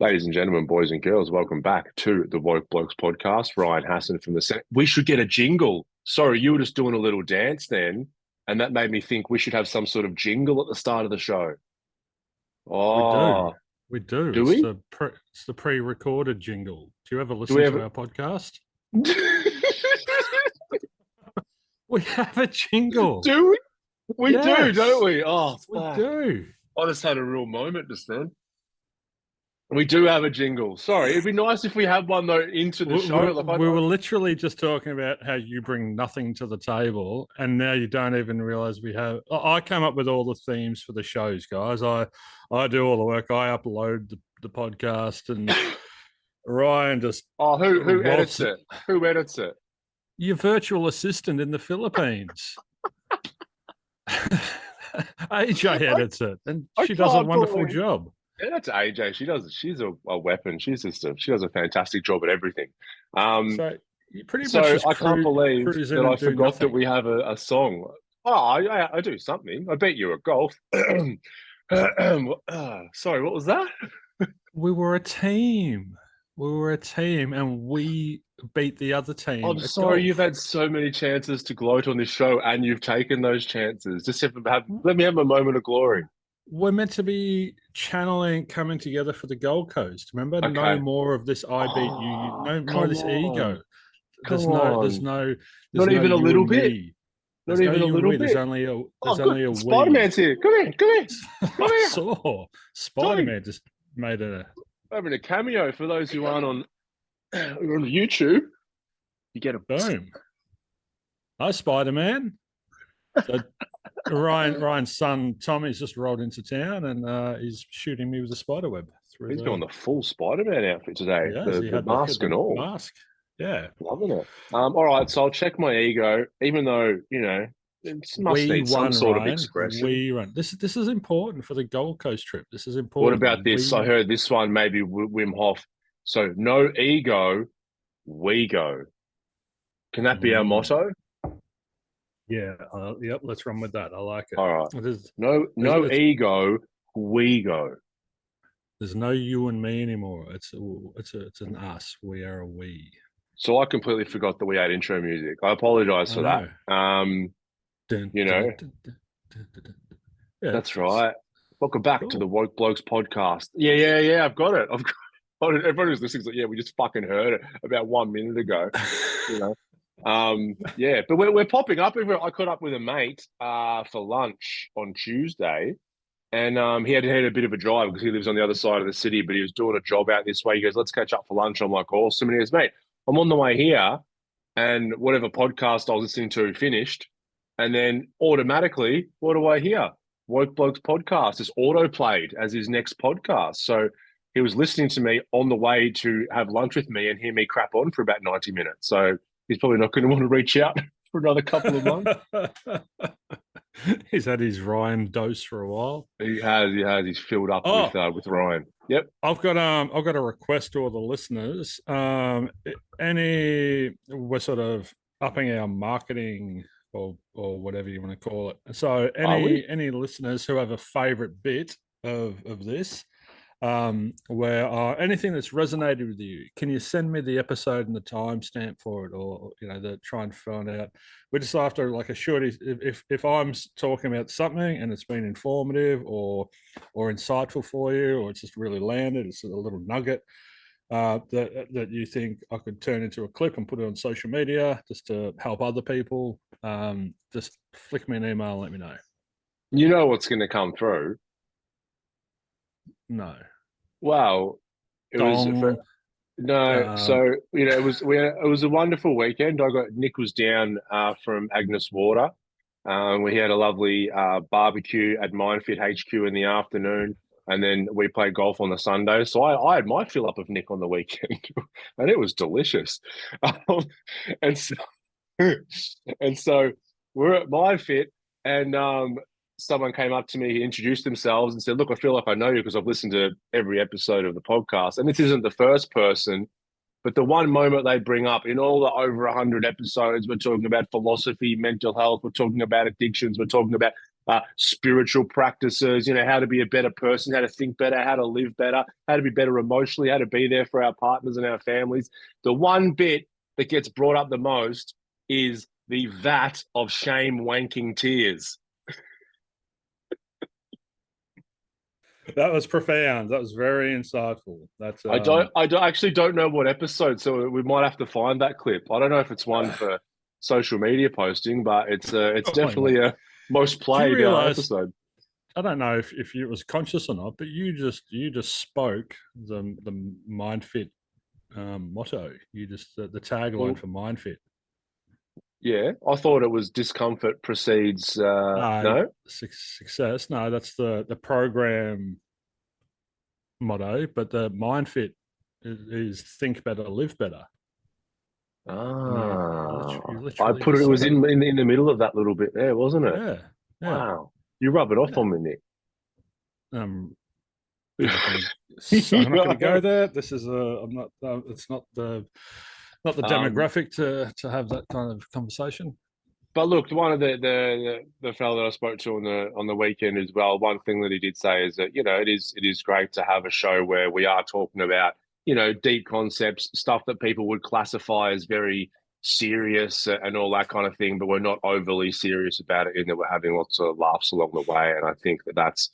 Ladies and gentlemen, boys and girls, welcome back to the Blokes podcast. Ryan Hassan from the Senate. We should get a jingle. Sorry, you were just doing a little dance then, and that made me think we should have some sort of jingle at the start of the show. We do. Oh, We do. do we? It's the pre-recorded jingle. Do you ever Do we listen to ever? our podcast? We have a jingle. Do we? We do, don't Yes, we? Oh, we fuck. do. I just had a real moment just then. We do have a jingle. Sorry, it'd be nice if we had one though into the We, show. we, Like, we were literally just talking about how you bring nothing to the table, and now you don't even realize we have. I came up with all the themes for the shows, guys. I do all the work. I upload the podcast, and Ryan just oh, who edits rolls it? Who edits it? your virtual assistant in the Philippines. AJ edits it, and I she does a can't wonderful believe. job. Yeah, that's AJ. She's a weapon. She does a fantastic job at everything. So you pretty much So just I can't believe cruise that in I and do forgot that nothing. we have a song. Oh, I do something. I bet you at golf. Sorry, what was that? We were a team. We were a team, and we beat the other team I'm at sorry you've golf. had so many chances to gloat on this show and you've taken those chances. Let me have a moment of glory. We're meant to be channeling, coming together for the Gold Coast. Remember, no Okay. more of this. I beat you. Oh, No more of come this ego. on. Come There's no. There's on. no. There's Not no even a you little and bit. me. Not There's no even a you and little we. There's bit. only a. Oh, There's good. only a we. Spider-Man's here. Come here. Come here. Come I here. saw Tommy. Spider-Man just made a Having a cameo for those who aren't on YouTube. You get a boom. Hi, Spider-Man. So Ryan's son Tommy's just rolled into town and he's shooting me with a spider web through He's got the. the full Spider-Man outfit today, Yes, the he the had mask and the all. mask. Yeah, Loving it. All right, so I'll check my ego, even though it must we need some won, sort of Ryan. expression. We run. This is important for the Gold Coast trip. This is What important. about this? I We heard this one maybe Wim Hof. So no ego, we go. Can that be our mm, motto? yeah. Yep. Let's run with that. I like it. All right. There's, No it's ego, we go. there's no you and me anymore. It's an us. We are a we. So I completely forgot that we had intro music. I apologize I for that. know. Dun, You dun, know, dun, dun, dun, dun, dun. Yeah, that's right. Welcome back to the cool. Woke Blokes podcast. Yeah. I've got it. I've got everyone who's listening is like, yeah, we just fucking heard it about 1 minute ago. You know. Yeah, but we're popping up. I caught up with a mate for lunch on Tuesday, and he had a bit of a drive because he lives on the other side of the city, but he was doing a job out this way. He goes, "Let's catch up for lunch." I'm like, "Awesome!" And he goes, "Mate, I'm on the way here, and whatever podcast I was listening to finished, and then automatically, what do I hear? Woke Blokes podcast is auto played as his next podcast. So he was listening to me on the way to have lunch with me and hear me crap on for about 90 minutes. So he's probably not going to want to reach out for another couple of months. He's had his Ryan dose for a while. He has. He's filled up Oh, with Ryan. Yep. I've got a request to all the listeners. We're sort of upping our marketing or whatever you want to call it. So Are we? any listeners who have a favorite bit of this, where anything that's resonated with you, can you send me the episode and the timestamp for it, or try and find out. We're just after like a shorty. If I'm talking about something and it's been informative or insightful for you, or it's just really landed, it's a little nugget that you think I could turn into a clip and put it on social media just to help other people, just flick me an email and let me know. You know what's going to come through. No. Well, it was for, Dong. no. Um, So it was a wonderful weekend. Nick was down from Agnes Water. We had a lovely barbecue at Myndfit HQ in the afternoon, and then we played golf on the Sunday. So I had my fill up of Nick on the weekend, and it was delicious. And so and so we're at Myndfit, and someone came up to me, he introduced themselves, and said, "Look, I feel like I know you because I've listened to every episode of the podcast." And this isn't the first person, but the one moment they bring up in all the over 100 episodes, we're talking about philosophy, mental health, we're talking about addictions, we're talking about spiritual practices, how to be a better person, how to think better, how to live better, how to be better emotionally, how to be there for our partners and our families. The one bit that gets brought up the most is the vat of shame wanking tears. That was profound. That was very insightful. That's Actually don't know what episode, so we might have to find that clip. I don't know if it's one for social media posting, but it's probably definitely not. a most Do you played realize? episode. I don't know if you was conscious or not, but you just spoke the Myndfit motto. You just the tagline Well, for Myndfit. yeah, I thought it was discomfort precedes No, no. success. No, that's the program motto, but the Myndfit is think better, live better. And you I literally put it. just It said was it. in the middle of that little bit there, wasn't it? Yeah, yeah, Wow, you rub it off yeah. on me, Nick. I'm not going to. I'm not going to go there. This is a. I'm not. It's not the um, demographic to have that kind of conversation. But look, one of the fellow that I spoke to on the weekend as well. One thing that he did say is that it is great to have a show where we are talking about deep concepts, stuff that people would classify as very serious and all that kind of thing, but we're not overly serious about it in that we're having lots of laughs along the way. And I think that that's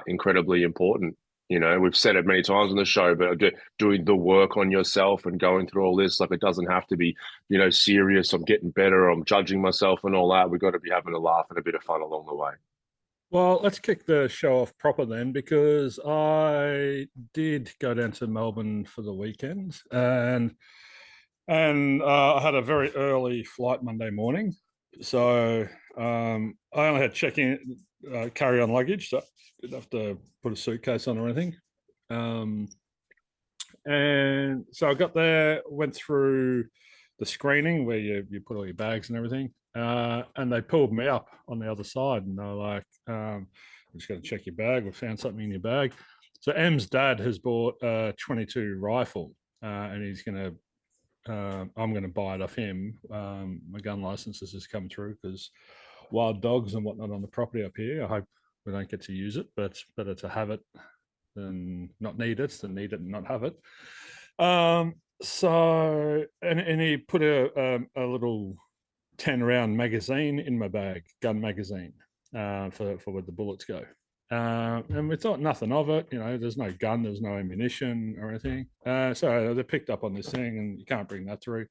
incredibly important. We've said it many times on the show, but doing the work on yourself and going through all this, like it doesn't have to be serious. I'm getting better. I'm judging myself and all that. We've got to be having a laugh and a bit of fun along the way. Well, let's kick the show off proper then, because I did go down to Melbourne for the weekend, and I had a very early flight Monday morning, so I only had check-in, carry-on luggage, so I didn't have to put a suitcase on or anything. And so I got there, went through the screening where you put all your bags and everything, and they pulled me up on the other side, and they were like, "I'm just going to check your bag. We found something in your bag." So M's dad has bought a 22 rifle, and he's going to. I'm going to buy it off him. My gun license has just come through because wild dogs and whatnot on the property up here. I hope we don't get to use it, but it's better to have it than not need it than need it and not have it. So and he put a little 10-round magazine in my bag, gun magazine, for where the bullets go. And we thought nothing of it. There's no gun, there's no ammunition or anything. So they picked up on this thing, and you can't bring that through.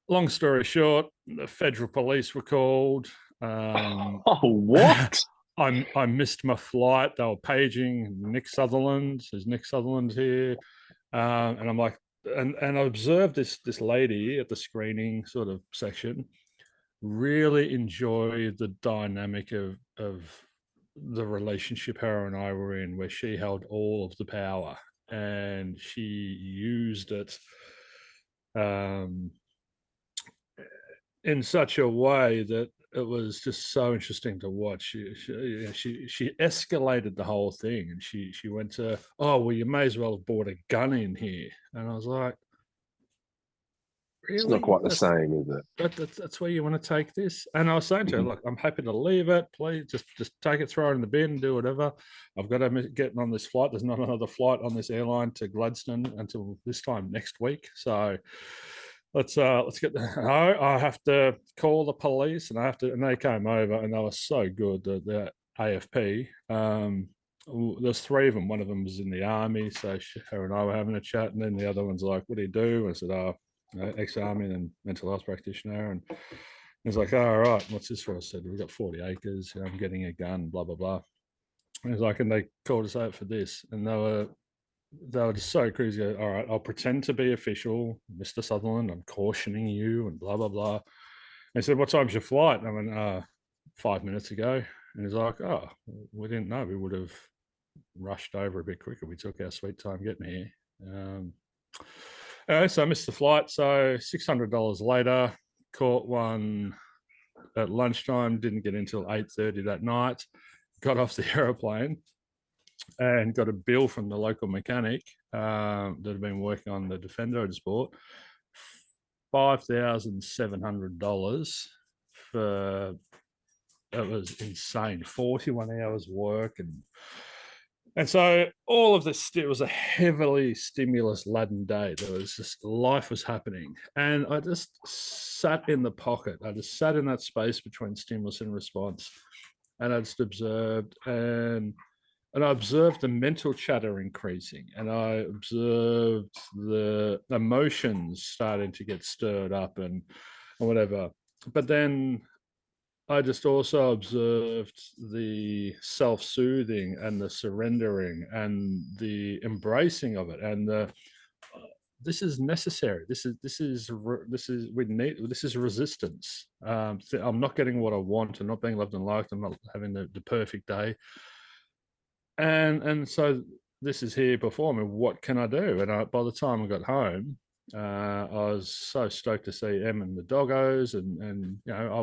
Long story short, the federal police were called. Oh, what? I missed my flight. They were paging Nick Sutherland. There's Nick Sutherland here, and I'm like, and I observed this lady at the screening sort of section really enjoy the dynamic of the relationship her and I were in, where she held all of the power and she used it in such a way that it was just so interesting to watch. She escalated the whole thing, and she went to, "Oh, well, you may as well have bought a gun in here," and I was like, It's not really? quite the same, is it? That's where you want to take this? And I was saying to her, Mhm. look, I'm happy to leave it. Please just take it, throw it in the bin, do whatever. I've got to get on this flight. There's not another flight on this airline to Gladstone until this time next week. So let's get I have to call the police, and and they came over, and they were so good, the AFP. There's three of them. One of them was in the army, so her and I were having a chat, and then the other one's like, "What do you do?" I said, "Oh, ex-army and mental health practitioner." And he's like, "Oh, all right, what's this for?" I said, "We've got 40 acres. I'm getting a gun, blah, blah, blah." And he's like, "And they called us out for this." And they were just so crazy. "All right, I'll pretend to be official, Mr. Sutherland. I'm cautioning you," and blah, blah, blah. And he said, "What time's your flight?" And I went, 5 minutes ago. And he's like, "Oh, we didn't know. We would have rushed over a bit quicker. We took our sweet time getting here." So I missed the flight. So $600 later, caught one at lunchtime. Didn't get until 8:30 that night. Got off the aeroplane and got a bill from the local mechanic that had been working on the Defender I just bought. $5,700 for it was insane. 41 hours work, and so all of this, it was a heavily stimulus-laden day. There was just, life was happening. And I just sat in the pocket. I just sat in that space between stimulus and response. And I just observed, and I observed the mental chatter increasing, and I observed the emotions starting to get stirred up and whatever. But then I just also observed the self-soothing and the surrendering and the embracing of it, and the this is necessary. This is we need. This is resistance. I'm not getting what I want. I'm not being loved and liked. I'm not having the perfect day, and so this is here before me. What can I do? And by the time I got home, I was so stoked to see Em and the doggos, and you know,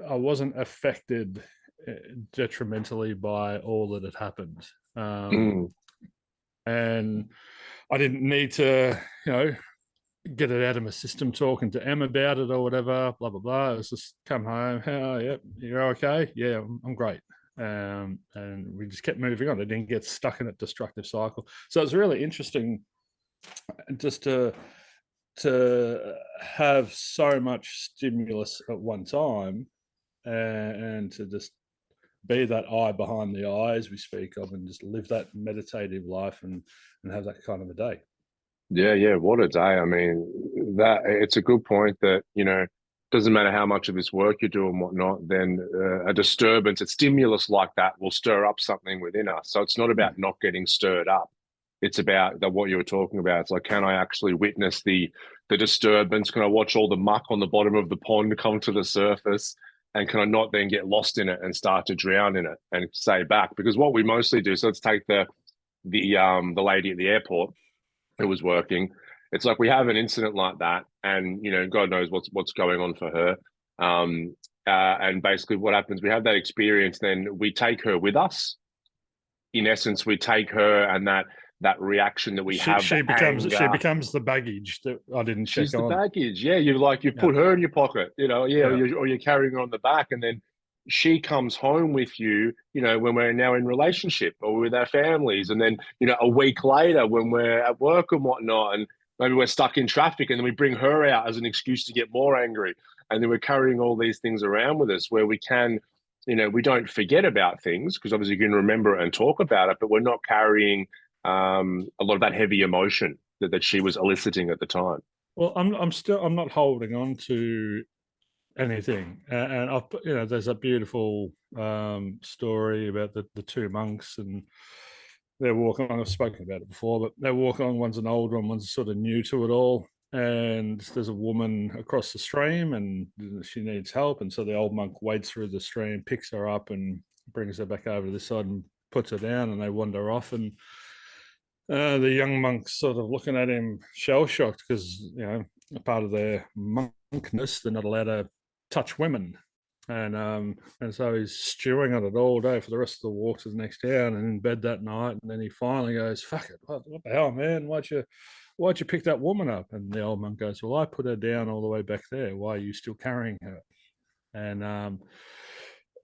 I wasn't affected detrimentally by all that had happened. And I didn't need to, you know, get it out of my system talking to Em about it or whatever, blah, blah, blah. It was just come home. Oh, yep, you're okay? Yeah, I'm great. And we just kept moving on. I didn't get stuck in a destructive cycle. So it's really interesting just to have so much stimulus at one time, and to just be that eye behind the eyes we speak of, and just live that meditative life, and have that kind of a day. Yeah, what a day. I mean, that it's a good point that, you know, doesn't matter how much of this work you do and whatnot, then a disturbance, a stimulus like that will stir up something within us. So it's not about not getting stirred up. It's about what you were talking about. It's like, can I actually witness the disturbance? Can I watch all the muck on the bottom of the pond come to the surface? And can I not then get lost in it and start to drown in it and stay back? Because what we mostly do, so let's take the lady at the airport who was working. It's like we have an incident like that, and you know, God knows what's going on for her. And basically, what happens? We have that experience, then we take her with us. In essence, we take her, and that reaction that we have. She becomes the baggage that I didn't check on. She's the baggage. Yeah, you put her in your pocket, you know. Yeah, or you're carrying her on the back, and then she comes home with you, you know, when we're now in relationship or with our families, and then, you know, a week later when we're at work and whatnot, and maybe we're stuck in traffic, and then we bring her out as an excuse to get more angry, and then we're carrying all these things around with us, where we can, you know, we don't forget about things because obviously you can remember it and talk about it, but we're not carrying a lot of that heavy emotion that she was eliciting at the time. Well, I'm not holding on to anything, and I've, you know, there's a beautiful story about the two monks, and they're walking along. I've spoken about it before, but they're walking along. One's an old one, one's sort of new to it all. And there's a woman across the stream, and she needs help. And so the old monk wades through the stream, picks her up, and brings her back over to this side and puts her down. And they wander off. And the young monk's sort of looking at him, shell shocked, because, you know, a part of their monkness, they're not allowed to touch women. And so he's stewing on it all day for the rest of the walk to the next town, and in bed that night. And then he finally goes, "Fuck it, what the hell, man? Why'd you pick that woman up?" And the old monk goes, "Well, I put her down all the way back there. Why are you still carrying her?" And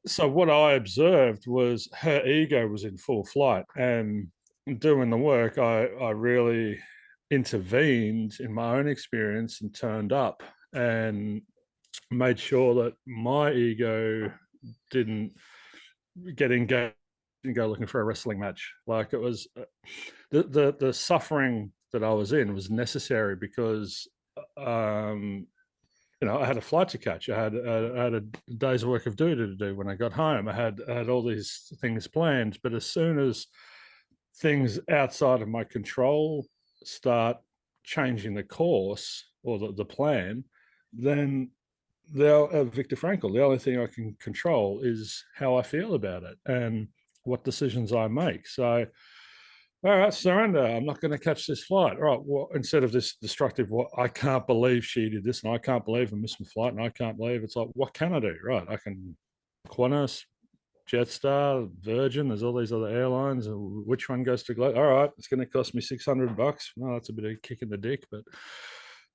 so what I observed was her ego was in full flight, and doing the work, I really intervened in my own experience and turned up and made sure that my ego didn't get engaged and go looking for a wrestling match. Like, it was the suffering that I was in was necessary, because you know, I had a flight to catch. I had a day's work of duty to do when I got home. I had all these things planned, but as soon as things outside of my control start changing the course or the plan, then Viktor Frankl, the only thing I can control is how I feel about it and what decisions I make. So, all right, surrender. I'm not going to catch this flight. All right, well, instead of this destructive, I can't believe she did this, and I can't believe I missed my flight, and I can't believe, it's like, what can I do? Right, I can Qantas, Jetstar, Virgin. There's all these other airlines. Which one goes to Globe? All right, it's going to cost me $600. Well, that's a bit of a kick in the dick, but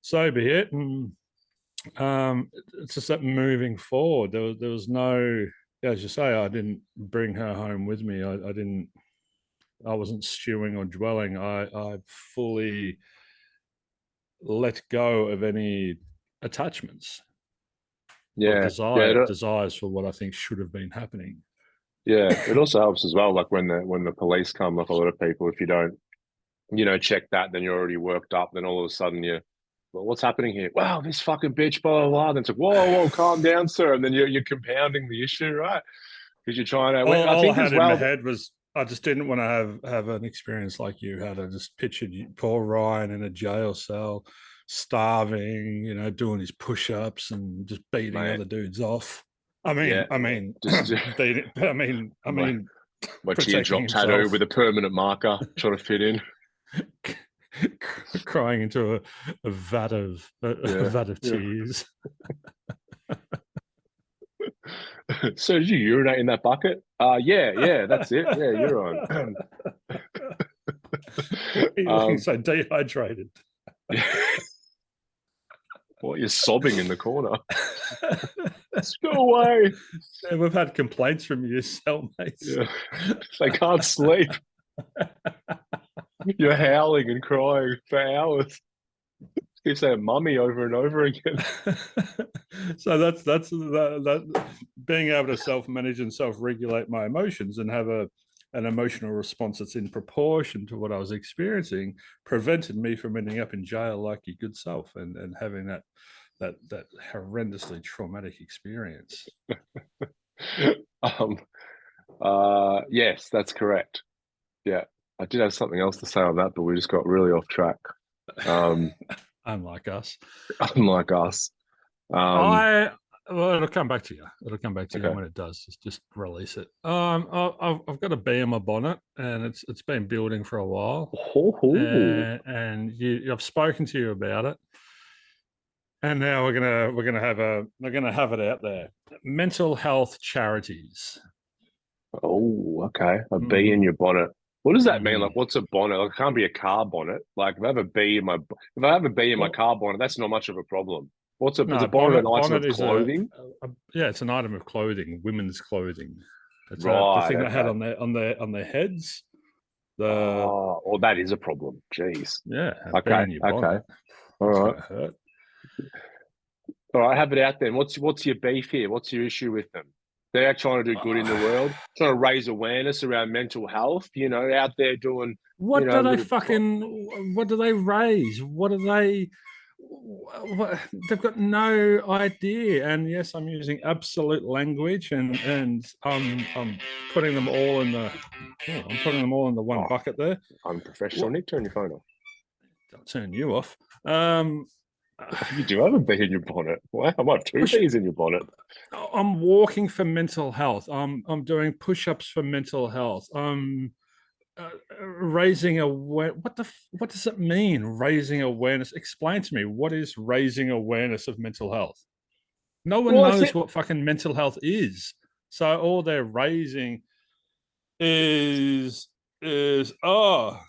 so be it. And It's just that moving forward, there was no, as you say, I didn't bring her home with me. I didn't. I wasn't stewing or dwelling. I fully let go of any attachments or Yeah, yeah, desires for what I think should have been happening. yeah. It also helps as well. Like when the police come, like a lot of people, if you don't, check that, then you're already worked up. Then all of a sudden well, what's happening here? Wow, this fucking bitch, blah blah blah. Then it's like, whoa, whoa, calm down, sir. And then you're compounding the issue, right? Because you're trying to. I All I think had as in my well. head was I just didn't want to have an experience like you had. I just pictured poor Ryan in a jail cell, starving, doing his push-ups and just beating Mate, other dudes off. yeah, just Beating. my, my Protecting teardrop tattoo himself, with a permanent marker, trying to fit in. crying into a vat of a Yeah, vat of yeah. tears. So did you urinate in that bucket? Yeah, yeah, that's it. Yeah, you're on. You're looking um, so dehydrated. yeah. Well, you're sobbing in the corner. Let's go away. Yeah, we've had complaints from your cellmates. Yeah, they can't sleep. You're howling and crying for hours. You say "mummy" over and over again. So that being able to self-manage and self-regulate my emotions and have an emotional response that's in proportion to what I was experiencing prevented me from ending up in jail like your good self and having that horrendously traumatic experience. um, yes, that's correct. Yeah, I did have something else to say on that, but we just got really off track. Unlike us. Unlike us. Well, it'll come back to you. It'll come back to you, Okay. and when it does, just release it. I've got a bee in my bonnet, and it's been building for a while, Oh, and I've spoken to you about it, and now we're gonna have it out there. Mental health charities. oh, okay. A bee in Mm, your bonnet. What does that mean? Like, mm. what's a bonnet? Like, it can't be a car bonnet. Like, if I have a bee in my Well, car bonnet, that's not much of a problem. Is no, a bonnet an item bonnet of is clothing? yeah, it's an item of clothing, women's clothing. It's the Right. thing they had Okay. on their heads. The Oh, well, that is a problem. Jeez. Yeah, a bee Okay. in your Okay. bonnet. All That's right. gonna hurt. All right. Have it out then. What's your beef here? What's your issue with them? They're out trying to do good in the world, trying to raise awareness around mental health. Out there doing, What a do they little. fucking? What do they raise? What do they? What, they've got no idea. And yes, I'm using absolute language, and I'm putting them all in the. Oh, I'm putting them all in the one Oh, bucket there. unprofessional. What? Nick, turn your phone off. I'll turn you off. Um, You do have a bee in your bonnet. Wow, I might have two push. bees in your bonnet. I'm walking for mental health. I'm doing push-ups for mental health. Raising what does it mean? Raising awareness. Explain to me what is raising awareness of mental health. No one Well, I knows think what fucking mental health is. So all they're raising is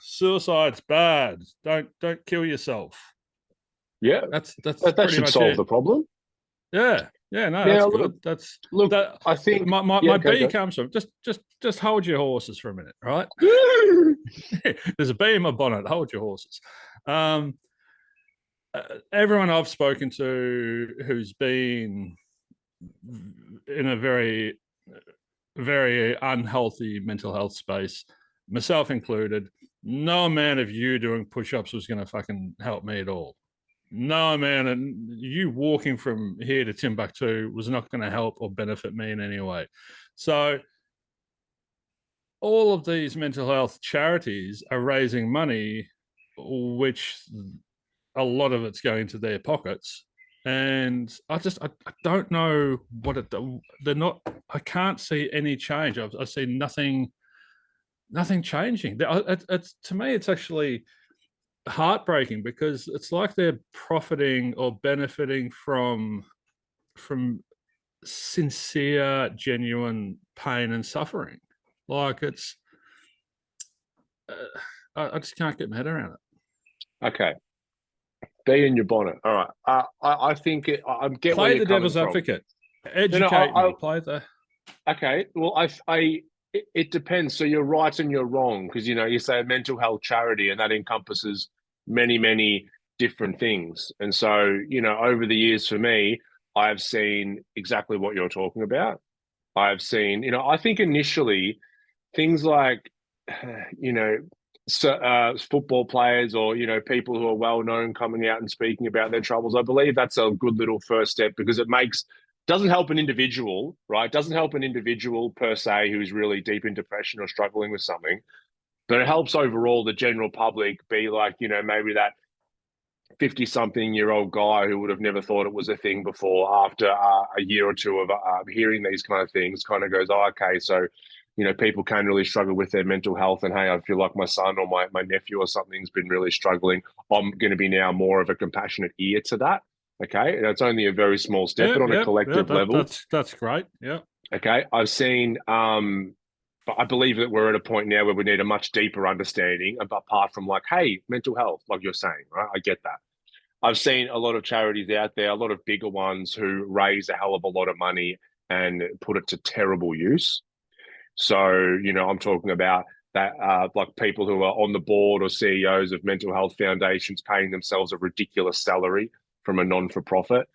suicide's bad. Don't kill yourself. yeah, That's that pretty should much solve it. the problem. Yeah, yeah, no, that's Now, good. That's look, that. I think, yeah, My go, bee go. comes from just hold your horses for a minute, right? There's a bee in my bonnet. Hold your horses. Um, Everyone I've spoken to who's been in a very unhealthy mental health space, myself included, no amount of you doing push-ups was going to fucking help me at all. No amount of you walking from here to Timbuktu was not going to help or benefit me in any way. So all of these mental health charities are raising money, which a lot of it's going to their pockets. And I don't know what they're not. I can't see any change. I see nothing changing. It's to me, it's actually heartbreaking because it's like they're profiting or benefiting from sincere, genuine pain and suffering. Like it's, I just can't get my head around it. Okay. Be in your bonnet. All right. I think I get where Play you're the coming devil's from. advocate. No, no. Educate me. Play the. Okay. Well, it depends. So you're right and you're wrong because you say a mental health charity, and that encompasses many different things. And so over the years, for me, I have seen exactly what you're talking about. I've seen, I think initially things like, you know, football players or, people who are well known coming out and speaking about their troubles. I believe that's a good little first step because doesn't help an individual, right? Doesn't help an individual per se who's really deep in depression or struggling with something, but it helps overall the general public be like, maybe that 50-something-year-old guy who would have never thought it was a thing before after a year or two of hearing these kind of things kind of goes, oh, okay, so, people can really struggle with their mental health. And, hey, I feel like my son or my nephew or something's been really struggling. I'm going to be now more of a compassionate ear to that. Okay. And it's only a very small step, but on a collective level. That's great. Yeah. Okay. I've seen, but I believe that we're at a point now where we need a much deeper understanding apart from like, hey, mental health, like you're saying, right? I get that. I've seen a lot of charities out there, a lot of bigger ones who raise a hell of a lot of money and put it to terrible use. So, I'm talking about that, like people who are on the board or CEOs of mental health foundations paying themselves a ridiculous salary from a non-for-profit,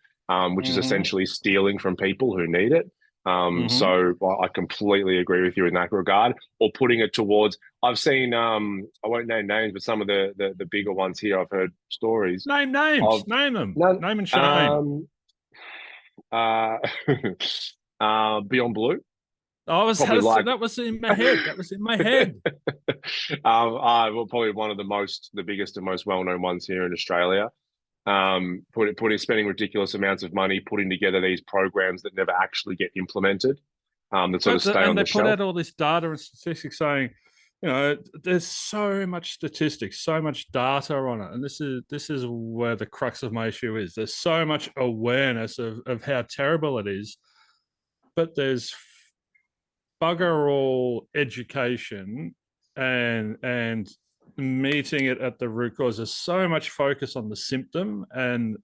which is essentially stealing from people who need it. So I completely agree with you in that regard. Or putting it towards, I've seen, I won't name names, but some of the bigger ones here, I've heard stories. Name names. Name them. Name and shame. Beyond Blue. That was in my head. That was in my head. Well, probably one of the biggest and most well-known ones here in Australia. Spending ridiculous amounts of money putting together these programs that never actually get implemented. That sort of stay on the shelf. And they put out all this data and statistics saying, there's so much statistics, so much data on it, and this is where the crux of my issue is. There's so much awareness of how terrible it is, but there's bugger all education and meeting it at the root cause. There's so much focus on the symptom and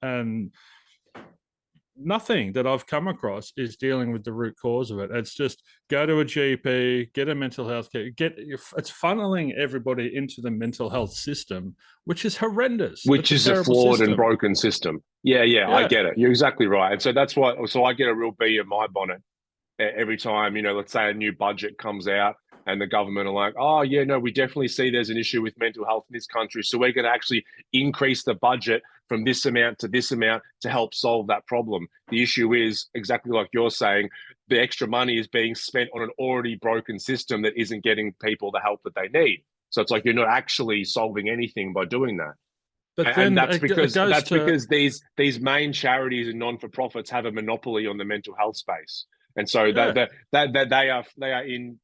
nothing that I've come across is dealing with the root cause of it. It's just go to a GP, get a mental health care, it's funneling everybody into the mental health system, which is horrendous. Which is a flawed and broken system. Yeah, I get it. You're exactly right. And so that's why, I get a real bee in my bonnet every time, let's say a new budget comes out and the government are like, oh, yeah, no, we definitely see there's an issue with mental health in this country. So we're going to actually increase the budget from this amount to this amount to help solve that problem. The issue is exactly like you're saying, the extra money is being spent on an already broken system that isn't getting people the help that they need. So it's like you're not actually solving anything by doing that. And that's because these main charities and non-for-profits have a monopoly on the mental health space. And so that they are in,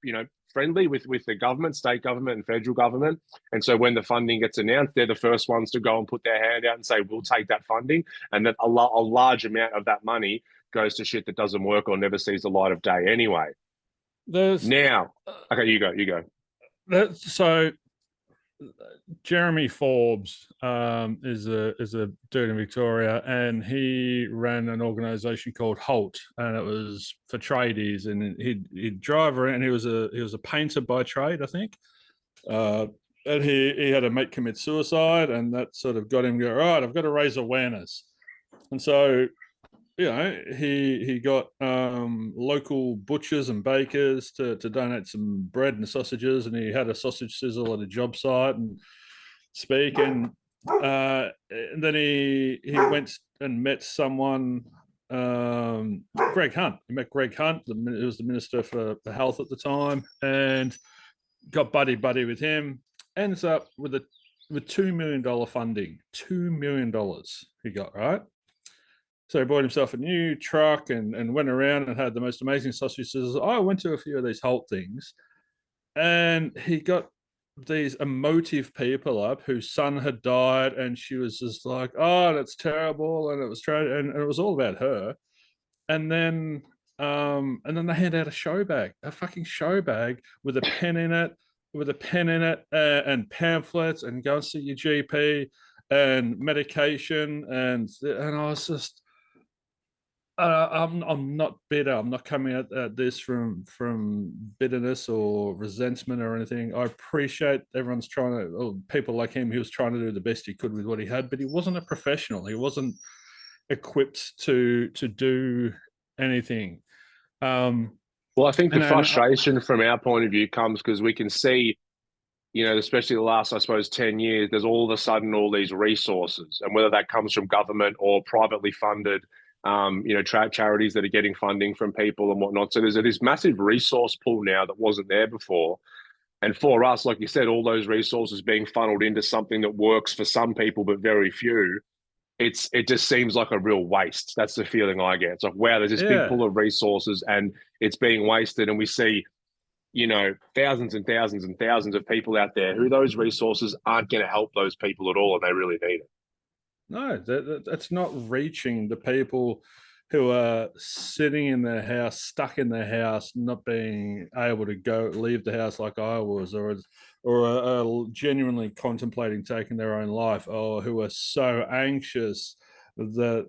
friendly with the government, state government and federal government. And so when the funding gets announced, they're the first ones to go and put their hand out and say, we'll take that funding. And that a large amount of that money goes to shit that doesn't work or never sees the light of day anyway. Okay, you go. So Jeremy Forbes is a dude in Victoria, and he ran an organisation called Halt, and it was for tradies. And he'd drive around. He was a painter by trade, I think. And he had a mate commit suicide, and that sort of got him to go, all right, I've got to raise awareness. And so, he got local butchers and bakers to donate some bread and sausages, and he had a sausage sizzle at a job site and speak. And then he went and met someone, Greg Hunt. He met Greg Hunt, who was the Minister for Health at the time, and got buddy with him. Ends up with $2 million funding. $2 million he got, right? So he bought himself a new truck and went around and had the most amazing sausages. I went to a few of these Halt things, and he got these emotive people up whose son had died, and she was just like, oh, that's terrible. And it was all about her. And then they hand out a fucking show bag with a pen in it, and pamphlets, and go and see your GP. and medication, and I was just. I'm not bitter. I'm not coming at this from bitterness or resentment or anything. I appreciate everyone's trying to, or people like him, he was trying to do the best he could with what he had, but he wasn't a professional. He wasn't equipped to do anything. Well, I think the frustration from our point of view comes because we can see, especially the last, I suppose, 10 years, there's all of a sudden all these resources, and whether that comes from government or privately funded, charities that are getting funding from people and whatnot. So there's this massive resource pool now that wasn't there before. And for us, like you said, all those resources being funneled into something that works for some people, but very few, it just seems like a real waste. That's the feeling I get. It's like, wow, there's this big pool of resources and it's being wasted. And we see, thousands and thousands and thousands of people out there who those resources aren't going to help those people at all, and they really need it. No, that's not reaching the people who are sitting in their house, stuck in their house, not being able to leave the house like I was, or are genuinely contemplating taking their own life, or who are so anxious that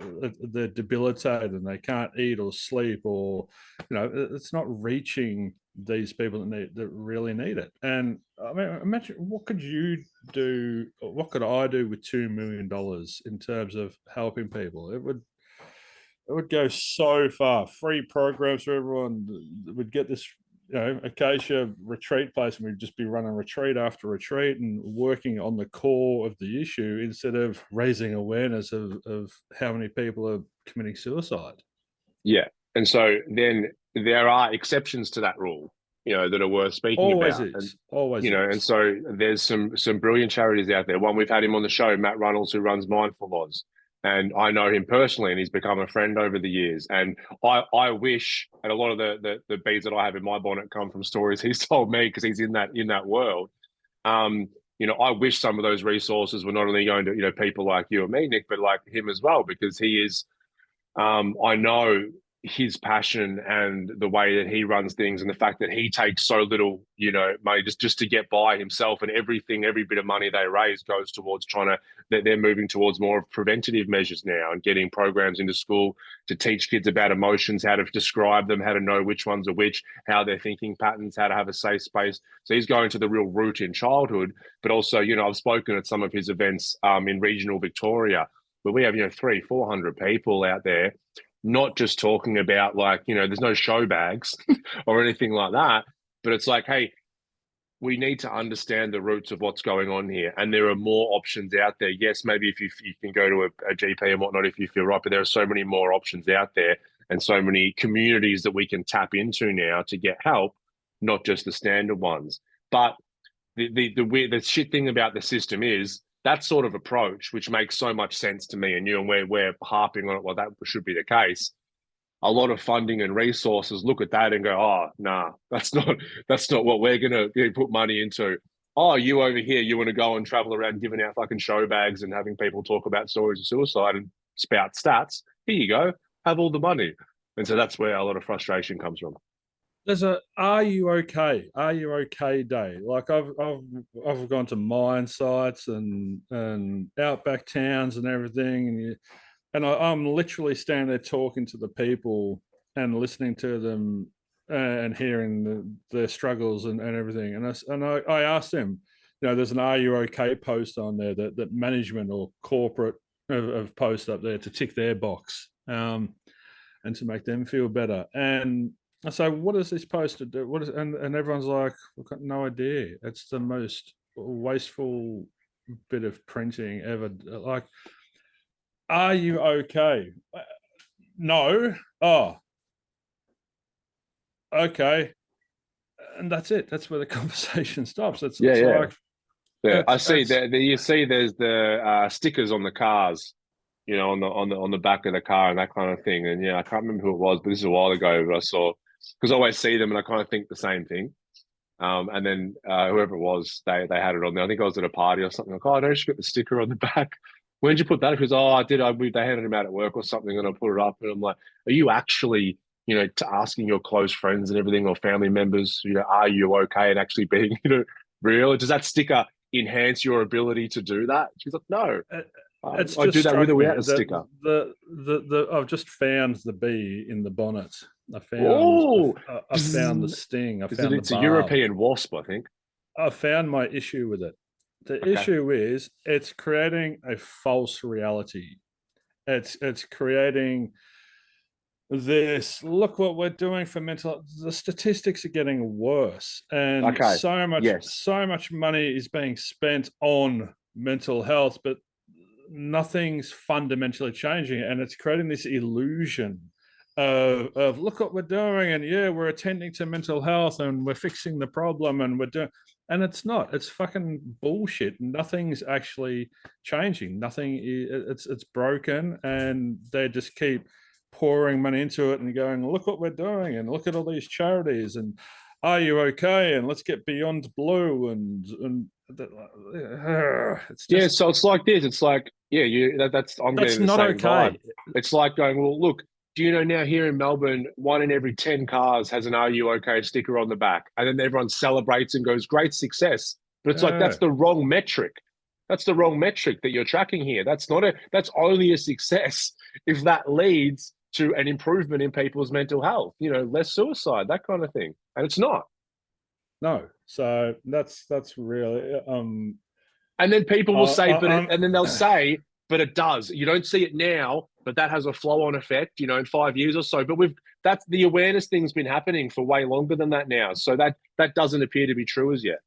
they're debilitated and they can't eat or sleep, or it's not reaching these people that really need it. And I mean, imagine what could you do? What could I do with $2 million in terms of helping people? It would go so far. Free programs for everyone. We'd get this, Acacia retreat place, and we'd just be running retreat after retreat and working on the core of the issue instead of raising awareness of how many people are committing suicide. Yeah. And so then there are exceptions to that rule, that are worth speaking Always about. Is. Always is. And so there's some brilliant charities out there. One, we've had him on the show, Matt Runnels, who runs Mindful Laws. And I know him personally, and he's become a friend over the years. And I wish, and a lot of the bees that I have in my bonnet come from stories he's told me because he's in that world. I wish some of those resources were not only going to, people like you and me, Nick, but like him as well, because he is, I know his passion and the way that he runs things, and the fact that he takes so little, money just to get by himself, and every bit of money they raise goes towards they're moving towards more of preventative measures now and getting programs into school to teach kids about emotions, how to describe them, how to know which ones are which, how their thinking patterns, how to have a safe space. So he's going to the real root in childhood, but also, I've spoken at some of his events in regional Victoria, where we have, 300-400 people out there, not just talking about there's no show bags or anything like that, but it's like, hey, we need to understand the roots of what's going on here. And there are more options out there. Yes, maybe if you can go to a GP and whatnot, if you feel right, but there are so many more options out there and so many communities that we can tap into now to get help, not just the standard ones. But the shit thing about the system is that sort of approach, which makes so much sense to me and you, and we're harping on it, well, that should be the case. A lot of funding and resources look at that and go, oh, nah, that's not what we're going to put money into. Oh, you over here, you want to go and travel around giving out fucking show bags and having people talk about stories of suicide and spout stats. Here you go, have all the money. And so that's where a lot of frustration comes from. There's a "Are you okay? Are you okay?" day. Like I've gone to mine sites and outback towns and everything, and I'm literally standing there talking to the people and listening to them and hearing their struggles and everything. And I asked them, there's an "Are you okay?" post on there that management or corporate have posted up there to tick their box and to make them feel better. And I say, what is this post to do? And everyone's like, we've got no idea. It's the most wasteful bit of printing ever. Like, are you okay? No. Oh, okay. And that's it. That's where the conversation stops. It's like, I see that you see there's the stickers on the cars, on the back of the car and that kind of thing. And I can't remember who it was, but this is a while ago. But I saw, because I always see them and I kind of think the same thing. And then whoever it was, they had it on there. I think I was at a party or something. Like, oh, I noticed you got the sticker on the back. When did you put that? Because I did. They handed him out at work or something, and I put it up. And I'm like, are you actually, asking your close friends and everything or family members, are you okay, and actually being, real? Does that sticker enhance your ability to do that? She's like, no, It's I just do that with struck or me without the that sticker. I've just found the bee in the bonnet. Oh, I found the sting. I is it? found the It's a barb. European wasp, I think. I found my issue with it. The Okay. issue is it's creating a false reality. It's creating this. Look what we're doing for mental. The statistics are getting worse, and Okay. Yes. so much money is being spent on mental health, but nothing's fundamentally changing, and it's creating this illusion of look what we're doing, and yeah, we're attending to mental health and we're fixing the problem and we're doing, and it's not. It's fucking bullshit. Nothing's actually changing. Nothing. It's broken, and they just keep pouring money into it and going, look what we're doing, and look at all these charities, and are you okay? And let's get beyond blue, and it's Yeah. just So it's like this. It's like, yeah, that's I'm that's getting the not same vibe. okay. It's like going, well, look, do you know now here in Melbourne, 1 in every 10 cars has an "Are you okay" sticker on the back, and then everyone celebrates and goes, great success. But it's like Yeah. that's the wrong metric. That's the wrong metric that you're tracking here. That's only a success if that leads to an improvement in people's mental health. Less suicide, that kind of thing, and it's not. No. So that's really And then people will say, um and then they'll say, but it does. You don't see it now, but that has a flow-on effect, in 5 years or so. But that's the awareness thing's been happening for way longer than that now. So that doesn't appear to be true as yet.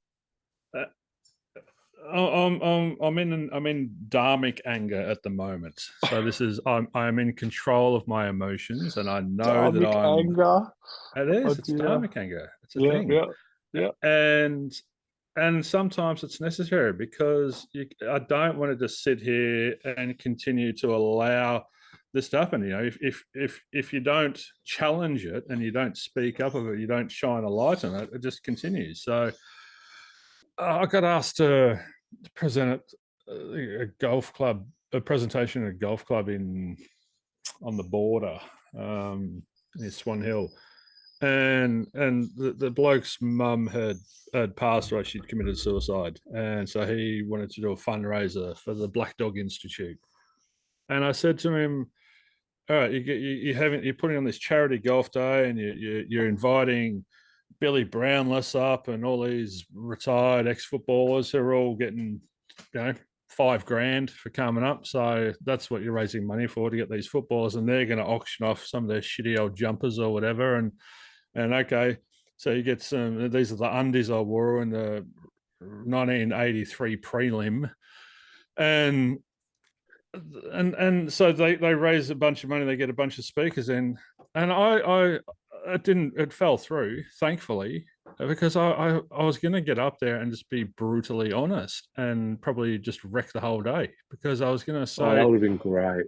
I'm in dharmic anger at the moment. So this is I'm in control of my emotions, and I know that Dharmic I'm. anger. It Oh is. It's dear. dharmic anger. It's a Yeah, thing, yeah, yeah. and sometimes it's necessary because I don't want to just sit here and continue to allow this to happen. If you don't challenge it and you don't speak up of it, you don't shine a light on it, it just continues. So I got asked to present a presentation at a golf club on the border, near Swan Hill, and the bloke's mum had passed away. She'd committed suicide, and so he wanted to do a fundraiser for the Black Dog Institute. And I said to him, "All right, you're putting on this charity golf day, and you're inviting Billy Brownless up and all these retired ex-footballers who are all getting, $5,000 for coming up. So that's what you're raising money for, to get these footballers, and they're going to auction off some of their shitty old jumpers or whatever. And okay, so you get some. These are the undies I wore in the 1983 prelim, and so they raise a bunch of money. They get a bunch of speakers in, and it fell through, thankfully, because I was going to get up there and just be brutally honest and probably just wreck the whole day, because I was going to Oh, that say, would have been great.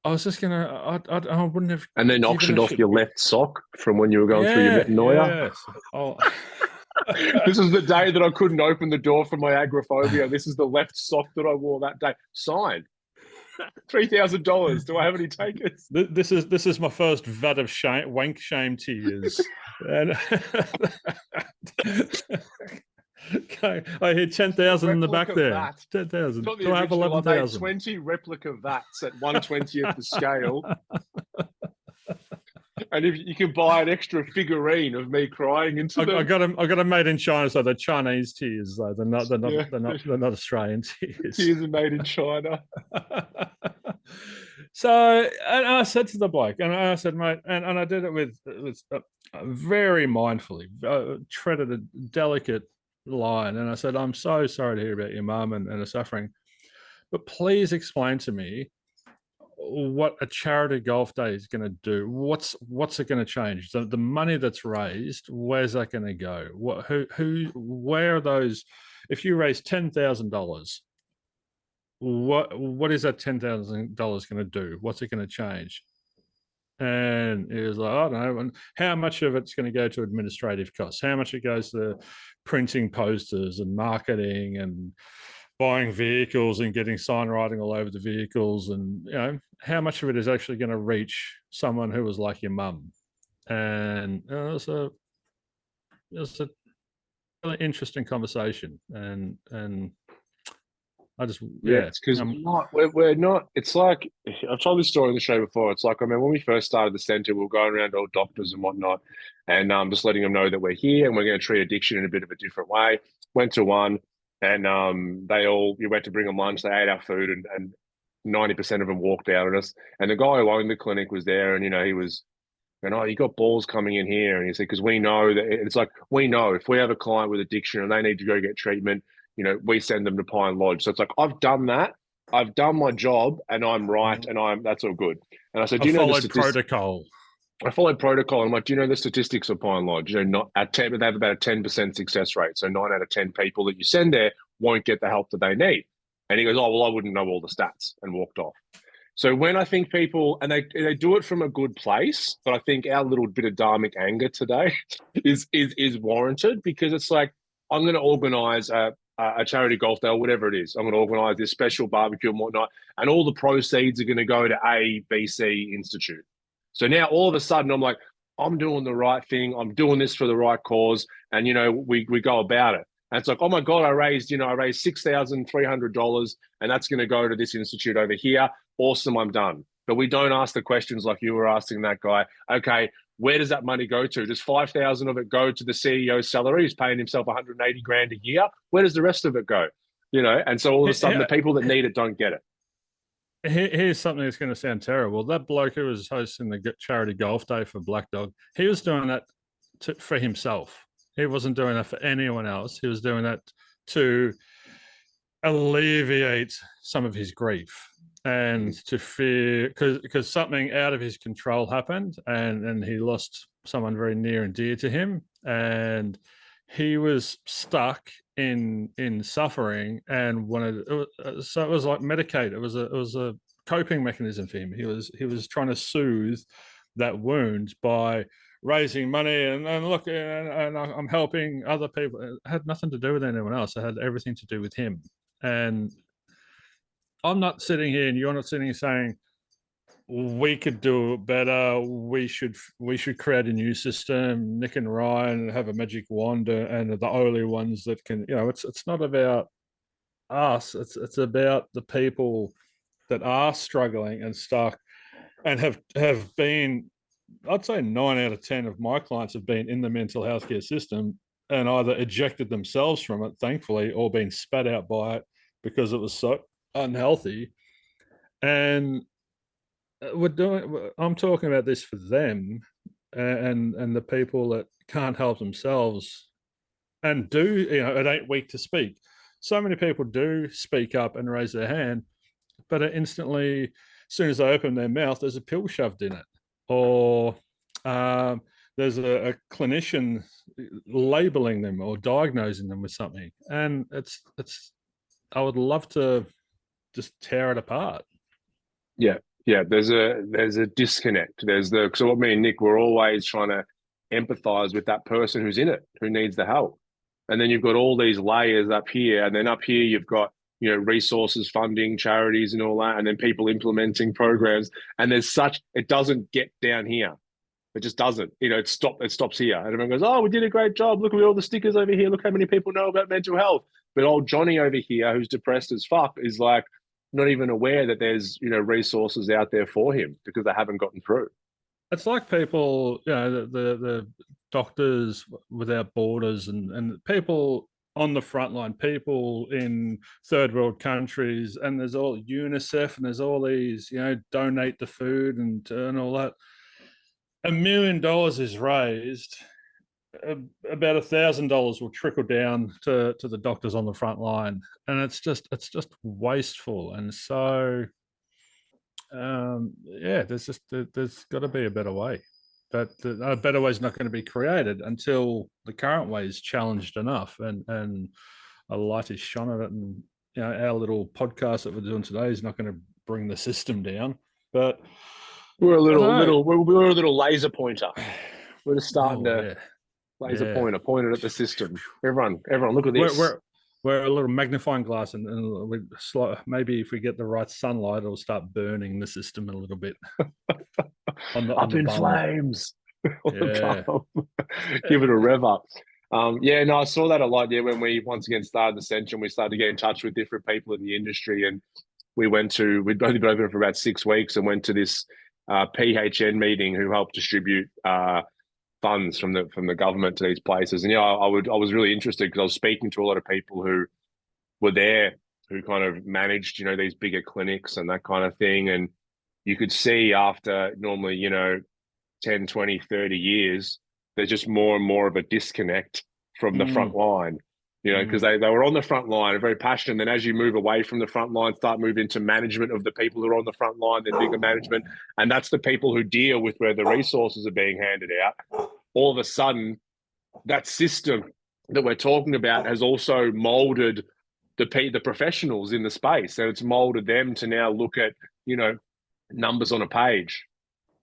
I was just going to, I wouldn't have And then given a auctioned off shit. your left sock from when you were going through your Yeah, metanoia. yes. Oh. This is the day that I couldn't open the door for my agoraphobia. This is the left sock that I wore that day. Signed. $3,000. Do I have any takers? This is my first vat of wank shame tears. And okay, I hear 10,000 in the back there. 10,000. Do I have 11,000? 20 replica vats at 1/20th the scale. And if you can buy an extra figurine of me crying into them. I got them made in China, so they're Chinese tears, though. They're not Australian tears. Tears are made in China. So, and I said to the bloke, and I said, mate, and I did it with very mindfully, treaded a delicate line, and I said, I'm so sorry to hear about your mum and her suffering, but please explain to me what a charity golf day is going to do. What's it going to change? The money that's raised, where's that going to go? Where are those? If you raise $10,000, what is that $10,000 going to do? What's it going to change? And he was like, I don't know. And how much of it's going to go to administrative costs? How much it goes to printing posters and marketing and buying vehicles and getting sign writing all over the vehicles? And, how much of it is actually going to reach someone who was like your mum? And it was a really interesting conversation. And I just, Yeah, yeah. it's because we're not. It's like I've told this story on the show before. It's like I remember when we first started the center, we were going around to all doctors and whatnot, and just letting them know that we're here and we're going to treat addiction in a bit of a different way. Went to one, and you went to bring them lunch. They ate our food, and 90% of them walked out on us. And the guy who owned the clinic was there, and he was. And you got balls coming in here, and he said because we know that it's like we know if we have a client with addiction and they need to go get treatment, we send them to Pine Lodge. So it's like, I've done that. I've done my job and I'm right and that's all good. And I said, I do you know the followed statistics? protocol. I followed protocol. And I'm like, do you know the statistics of Pine Lodge? Not at 10, they have about a 10% success rate. So 9 out of 10 people that you send there won't get the help that they need. And he goes, oh, well, I wouldn't know all the stats, and walked off. So when I think people, and they do it from a good place, but I think our little bit of dharmic anger today is warranted, because it's like, I'm going to organize a charity golf day or whatever it is. I'm going to organize this special barbecue and whatnot, and all the proceeds are going to go to A, B, C Institute. So now all of a sudden I'm like, I'm doing the right thing. I'm doing this for the right cause. And, we go about it. And it's like, oh my God, I raised $6,300 and that's going to go to this institute over here. Awesome, I'm done. But we don't ask the questions like you were asking that guy. Okay, where does that money go to? Does 5,000 of it go to the CEO's salary? He's paying himself 180 grand a year. Where does the rest of it go? And so all of a sudden the people that need it don't get it. Here's something that's going to sound terrible. That bloke who was hosting the charity golf day for Black Dog, he was doing that for himself. He wasn't doing that for anyone else. He was doing that to alleviate some of his grief and to fear, because something out of his control happened, and he lost someone very near and dear to him, and he was stuck in suffering and wanted. So it was like Medicaid. It was a coping mechanism for him. He was trying to soothe that wound by raising money and look, and I'm helping other people. It had nothing to do with anyone else. It had everything to do with him. And I'm not sitting here and you're not sitting here saying we could do it better. We should create a new system. Nick and Ryan have a magic wand and are the only ones that can. It's not about us. It's about the people that are struggling and stuck and have been. I'd say 9 out of 10 of my clients have been in the mental health care system and either ejected themselves from it, thankfully, or been spat out by it because it was so unhealthy. And I'm talking about this for them and the people that can't help themselves and do, it ain't weak to speak. So many people do speak up and raise their hand, but instantly, as soon as they open their mouth, there's a pill shoved in it, or there's a clinician labeling them or diagnosing them with something. And it's I would love to just tear it apart. Yeah. There's a disconnect. So what me and Nick, we're always trying to empathize with that person who's in it, who needs the help. And then you've got all these layers up here, and then up here you've got resources, funding, charities, and all that, and then people implementing programs. And it doesn't get down here. It just doesn't. It stops here, and everyone goes, "Oh, we did a great job. Look at all the stickers over here. Look how many people know about mental health." But old Johnny over here, who's depressed as fuck, is like not even aware that there's resources out there for him because they haven't gotten through. It's like people, the Doctors Without Borders and people on the front line, people in third world countries, and there's all UNICEF and there's all these, donate the food and all that. $1 million is raised. About $1,000 will trickle down to the doctors on the front line, and it's just wasteful. And so there's got to be a better way, but a better way is not going to be created until the current way is challenged enough and a light is shone at it. And our little podcast that we're doing today is not going to bring the system down, but we're a little laser pointer. We're just starting to laser pointer, pointed at the system. Everyone, look at this. We're a little magnifying glass, and maybe if we get the right sunlight, it'll start burning the system a little bit. Up in flames. Give it a rev up. Yeah, no, I saw that a lot. Yeah, when we once again started the Ascension, we started to get in touch with different people in the industry, and we'd only been open for about 6 weeks, and went to this PHN meeting who helped distribute funds from the government to these places. And I was really interested because I was speaking to a lot of people who were there, who kind of managed, these bigger clinics and that kind of thing. And you could see after normally, 10, 20, 30 years, there's just more and more of a disconnect from the front line, because they were on the front line, very passionate. And then as you move away from the front line, start moving into management of the people who are on the front line, then bigger management. And that's the people who deal with where the resources are being handed out. All of a sudden, that system that we're talking about has also molded the professionals in the space. And it's molded them to now look at, numbers on a page,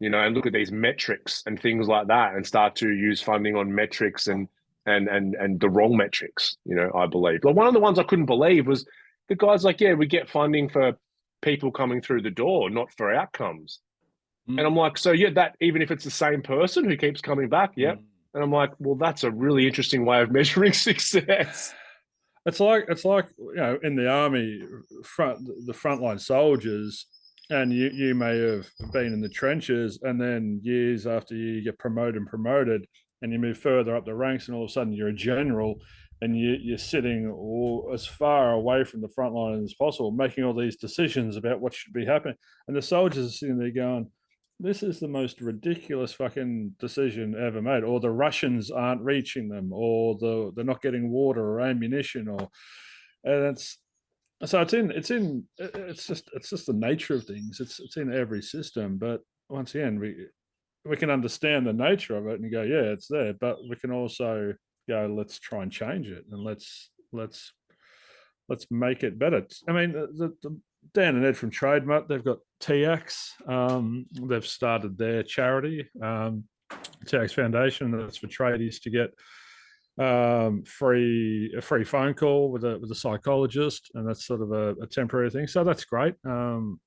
and look at these metrics and things like that, and start to use funding on metrics and the wrong metrics, I believe. But one of the ones I couldn't believe was the guy's like, yeah, we get funding for people coming through the door, not for outcomes. And I'm like, so yeah, that even if it's the same person who keeps coming back, yep. And I'm like, well, that's a really interesting way of measuring success. It's like in the army, the frontline soldiers, and you may have been in the trenches, and then years after you get promoted, and you move further up the ranks, and all of a sudden you're a general, and you're sitting as far away from the front line as possible, making all these decisions about what should be happening, and the soldiers are sitting there going, this is the most ridiculous fucking decision ever made, or the Russians aren't reaching them, or they're not getting water or ammunition, and it's just the nature of things. It's in every system, but once again, we can understand the nature of it and go, yeah, it's there, but we can also go, let's try and change it, and let's make it better. I mean, the Dan and Ed from Trademark, they've got TX. They've started their charity, TX Foundation. That's for tradies to get a free phone call with a psychologist, and that's sort of a temporary thing. So that's great, and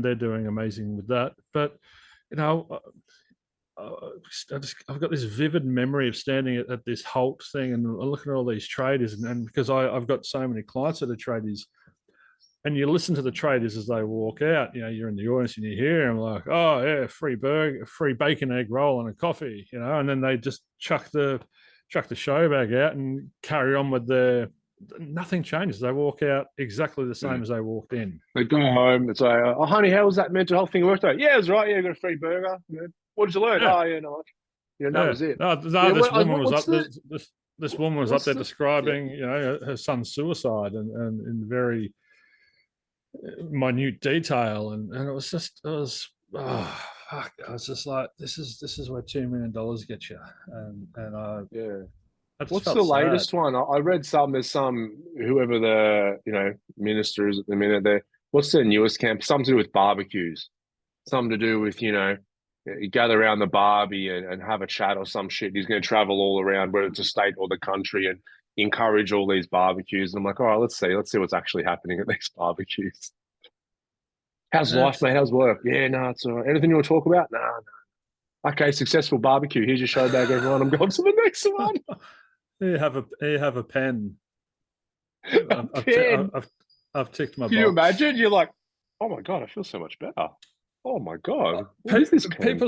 they're doing amazing with that. But I've got this vivid memory of standing at this Halt thing and looking at all these traders, and because I've got so many clients that are tradies. And you listen to the traders as they walk out. You're in the audience and you hear them like, "Oh yeah, free burger, free bacon, egg roll, and a coffee," and then they just chuck the show bag out and carry on with nothing changes. They walk out exactly the same as they walked in. They go home. It's like, oh, honey, how was that mental health thing worked out? Yeah, it was right. Yeah, I got a free burger. What did you learn? Yeah. Oh, yeah, no. That was it. This woman was up there describing, her son's suicide and in very minute detail, and I was just like, this is where $2 million gets you, and What's the latest one? I read there's some whoever the minister is at the minute there. What's their newest camp? Something to do with barbecues, something to do with you gather around the barbie and have a chat or some shit. He's going to travel all around, whether it's a state or the country, and encourage all these barbecues. And I'm like, all right, let's see what's actually happening at these barbecues. How's life, mate? How's work? Yeah, no, it's all right. Anything you want to talk about? No. Okay, successful barbecue. Here's your show bag, everyone. I'm going to the next one. You have a pen. I've ticked my box. Can you imagine? You're like, oh my God, I feel so much better. Oh my God. What is this pen?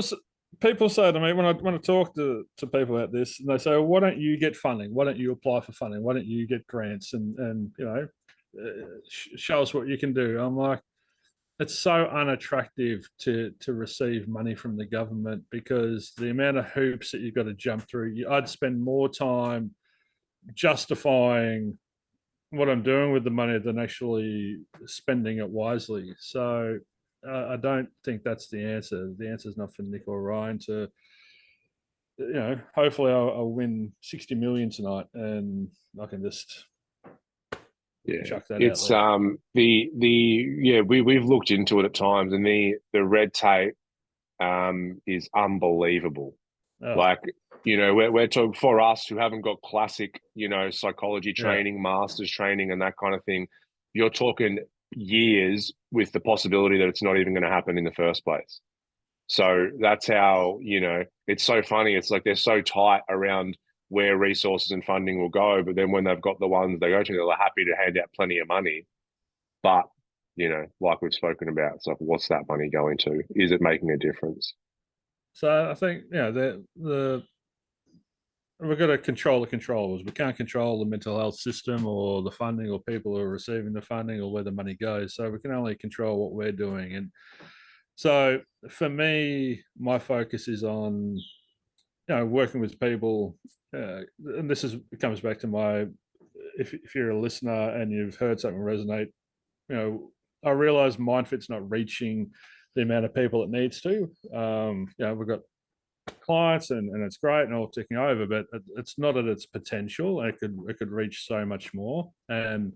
People say to me when I talk to people about this, and they say, well, why don't you get funding? Why don't you apply for funding? Why don't you get grants and show us what you can do? I'm like, it's so unattractive to receive money from the government, because the amount of hoops that you've got to jump through. I'd spend more time justifying what I'm doing with the money than actually spending it wisely. So I don't think that's the answer. The answer is not for Nick or Ryan to, hopefully I'll win 60 million tonight and I can just chuck that it's out there. We've looked into it at times, and the red tape is unbelievable. Oh. Like, we're talking, for us who haven't got classic, psychology training, master's training and that kind of thing, you're talking years with the possibility that it's not even going to happen in the first place. So that's how, it's so funny. It's like they're so tight around where resources and funding will go. But then when they've got the ones they go to, they're happy to hand out plenty of money. But, like we've spoken about, it's like, what's that money going to? Is it making a difference? So I think, we've got to control the controllables. We can't control the mental health system or the funding or people who are receiving the funding or where the money goes. So we can only control what we're doing. And so for me, my focus is on, working with people. And comes back to my, if you're a listener and you've heard something resonate, I realize Myndfit's not reaching the amount of people it needs to. We've got clients and it's great and all ticking over, but it's not at its potential. It could reach so much more, and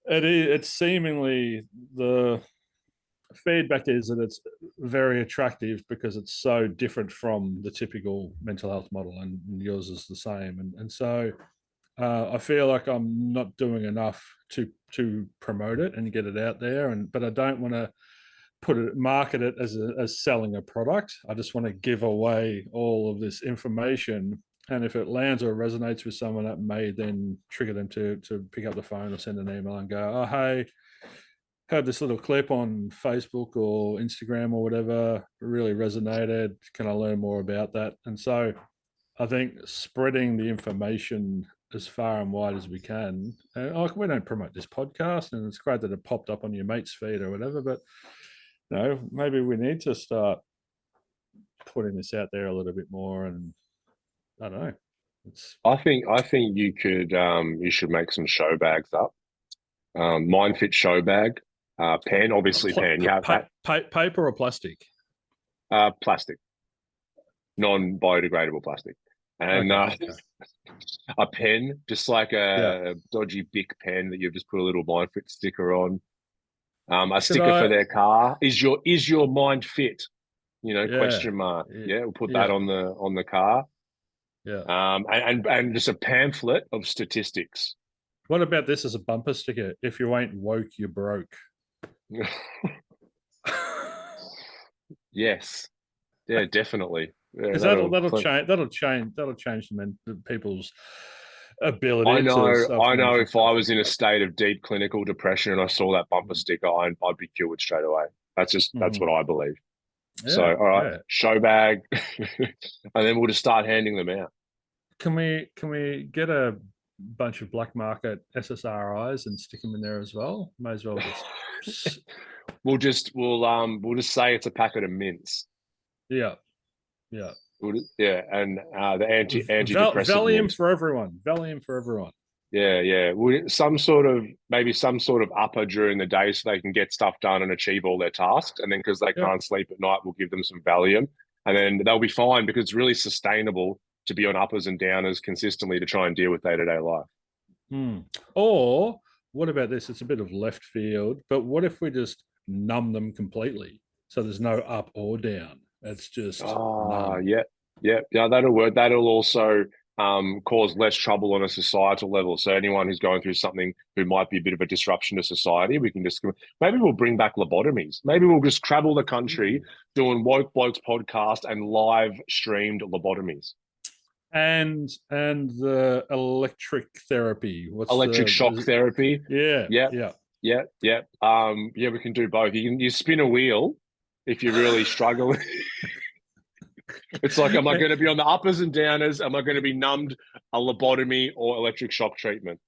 it's seemingly, the feedback is that it's very attractive because it's so different from the typical mental health model, and yours is the same. And so I feel like I'm not doing enough to promote it and get it out there, but I don't want to market it as selling a product. I just want to give away all of this information, and if it lands or resonates with someone, that may then trigger them to pick up the phone or send an email and go, oh, hey, heard this little clip on Facebook or Instagram or whatever, really resonated, can I learn more about that? And so I think spreading the information as far and wide as we can. We don't promote this podcast, and it's great that it popped up on your mate's feed or whatever, but maybe we need to start putting this out there a little bit more. And I don't know. I think you could, you should make some show bags up. Myndfit show bag, pen, obviously pen. You have paper or plastic? Plastic, non-biodegradable plastic, and okay. A pen, just like a dodgy Bic pen that you've just put a little Myndfit sticker on. A sticker for their car. Is your Myndfit? Question mark. Yeah, we'll put that on the car. Yeah. And just a pamphlet of statistics. What about this as a bumper sticker? If you ain't woke, you're broke. Yes. Yeah, definitely. Because that'll change the people's ability. I know if I was in a state of deep clinical depression and I saw that bumper sticker, I'd be cured straight away. That's what I believe. Yeah, so, all right, show bag, and then we'll just start handing them out. Can we get a bunch of black market SSRIs and stick them in there as well? May as well just. we'll just say it's a packet of mints. Yeah. And the antidepressant Valium for everyone. Yeah. Some sort of upper during the day so they can get stuff done and achieve all their tasks. And then because they can't sleep at night, we'll give them some Valium. And then they'll be fine because it's really sustainable to be on uppers and downers consistently to try and deal with day-to-day life. Or what about this? It's a bit of left field, but what if we just numb them completely? So there's no up or down. It's just numb. Yeah, that'll work. That'll also cause less trouble on a societal level. So anyone who's going through something who might be a bit of a disruption to society, we can just, maybe we'll bring back lobotomies. Maybe we'll just travel the country doing Woke Blokes podcast and live streamed lobotomies. And the electric therapy. Electric shock therapy. Yeah. We can do both. You spin a wheel if you're really struggling. It's like, am I going to be on the uppers and downers? Am I going to be numbed, a lobotomy or electric shock treatment?